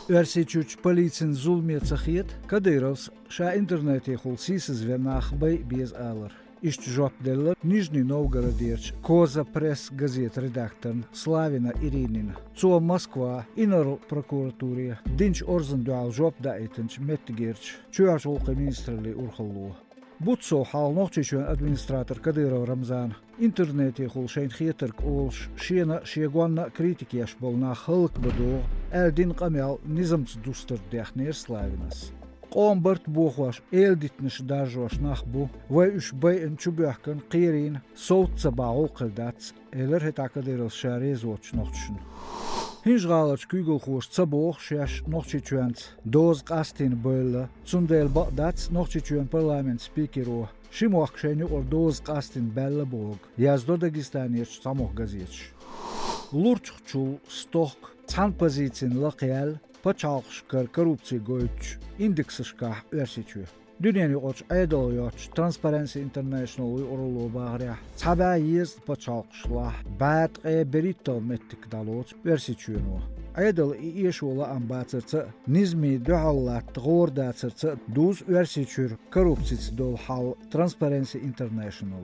Versi-чуч полицин zulmietsachiet, Kadыровs ша интернете хулсисыз вернахбай без алар. Ишт жопделлар Нижний Новгородерч, Коза пресс газет редактор Славина Иринина. Цо Москва, Инор прокуратуре, Динч Орзен дуал жоп даитенч Меттигерч, Чуаш олка министрли Урхаллу. Бутсо хал нохчичуан администратор Кадыров Рамзан. Интернете хулшейн хиетерк олш, шиена шиегуанна критикияш бол на халк бадо, элдин камял низамц дустер дяхнер Славинас. Qomбарт бохваш элдитнш дажваш нахбу, вай уш бай энчубяхкан qirин соутца бао qildaц, элер хет Акадыров шарез оч нохчшн. Hinge galers kugelgoers tsaboog shes nochtjitjuent doos qastin bölle tsundel badats nochtjitjuent parlament speakero shimoch shenu or doos qastin belle bog yazdo Dagestaniech samoch gazech lurchchul stok tsan pozitsin laqyal pachalshkar korrupsiya goych indeksishka versichu Dünyanı oç aydoyoç Transparency International urulu bağırya çaba yiz pachalshla bat berito mettik daloç versichunu Aydal iyeşola ambatsırtsa nizmi duallat gordatsırtsa duz versichur korrupsiyası dol hal Transparency International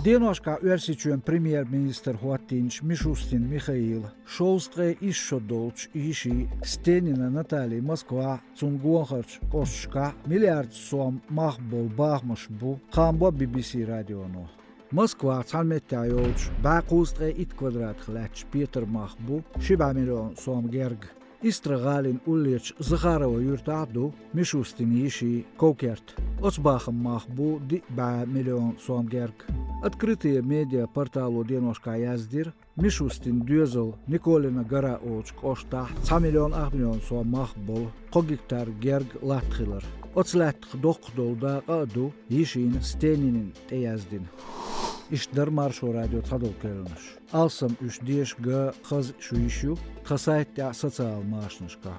Denoshka versichun premier minister Huatinch Mishustin Mikhail Шолстрэ ишо долч иши Стенина Наталья Москва Цунгуахарч Кошка миллиард сом махбол бахмашбу Хамбо BBC радионо Москва цалметтайолч бақустрэ ит квадрат хлач Питер махбу 7 миллион сом герг Истрагалин уллеч Захарова юртаду Мишустин иши Кокерт Оцбахам махбу 2 миллион сом герг Открытые медиа порталу Деношка яздир Мишустин дюзел Николина гара оч кошта 1 миллион 8 миллион сом махбол Когиктар герг латхилар Оцлатх дохдолда аду ишин Стенинин теяздин İşler marşo radyo tadol kelniş. Alsam 3 га хаз şu işu, kasayet ya sosyal maaşnışka.